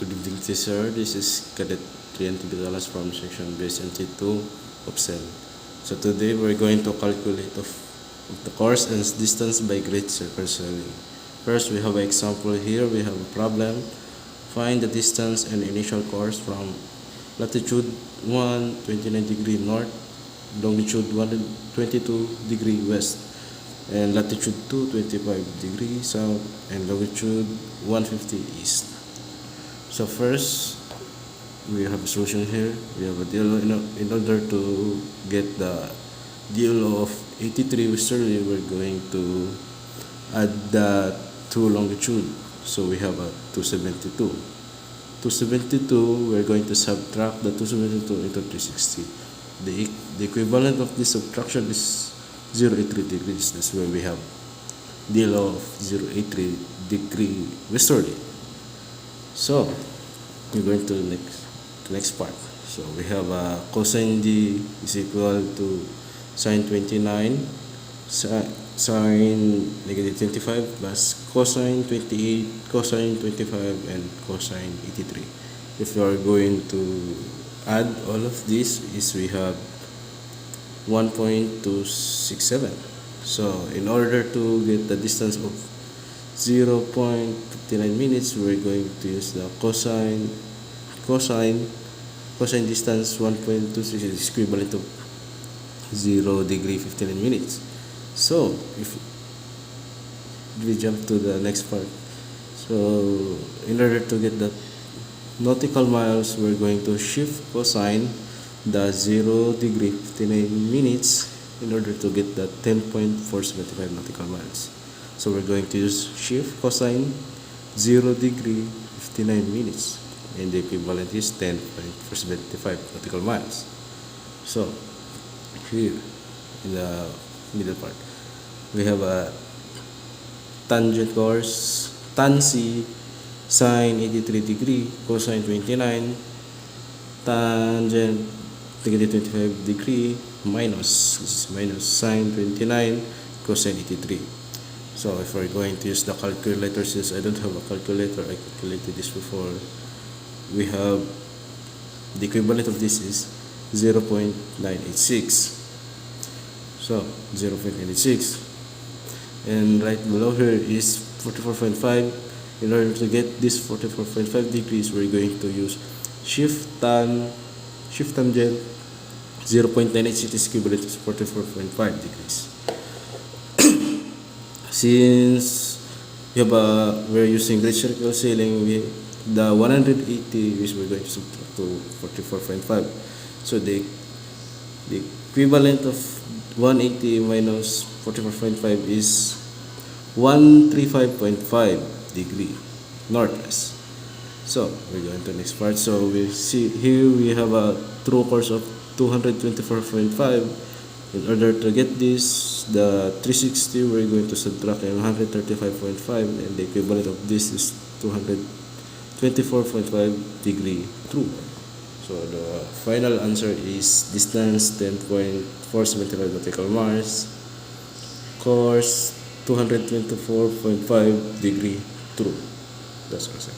Good evening, teacher. This is Cadet Trian Tibidalas from Section BSNT2 of SEM. So today we're going to calculate of the course and distance by grid circle selling. First, we have an example here. We have a problem. Find the distance and initial course from latitude 129 degree north, longitude 122 degree west, and latitude 225 degree south, and longitude 150 east. So first, we have a solution here. We have a DLO. In order to get the DLO of 83 westerly, we're going to add the two longitude. So we have a 272. 272, we're going to subtract the 272 into 360. The equivalent of this subtraction is 083 degrees. That's where we have DLO of 083 degree westerly. So we're going to the next part. So we have cosine D is equal to sine 29, sine negative 25 plus cosine 28, cosine 25, and cosine 83. If we are going to add all of this, we have 1.267. So in order to get the distance of 0.59 minutes, we're going to use the cosine distance 1.26 is equivalent to 0 degree 59 minutes. So if we jump to the next part, so in order to get the nautical miles, we're going to shift cosine the 0 degree 59 minutes in order to get the 10.475 nautical miles. So we're going to use shift cosine 0 degree 59 minutes, and the equivalent is 10.475 nautical miles. So here in the middle part, we have a tangent course tan C sine 83 degree cosine 29 tangent negative 25 degree minus sine 29 cosine 83. So if we're going to use the calculator, since I don't have a calculator, I calculated this before, we have the equivalent of this is 0.986. So 0.986, and right below here is 44.5. In order to get this 44.5 degrees, we're going to use shift tangent 0.986 is equivalent to 44.5 degrees. Since we're using grid circle sailing, the 180 is we're going to subtract to 44.5. So the equivalent of 180 minus 44.5 is 135.5 degree northwest. So we're going to the next part. So we see here we have a true course of 224.5. In order to get this, the 360, we're going to subtract 135.5, and the equivalent of this is 224.5 degree true. So the final answer is distance 10.475 nautical miles, course 224.5 degree true. That's correct.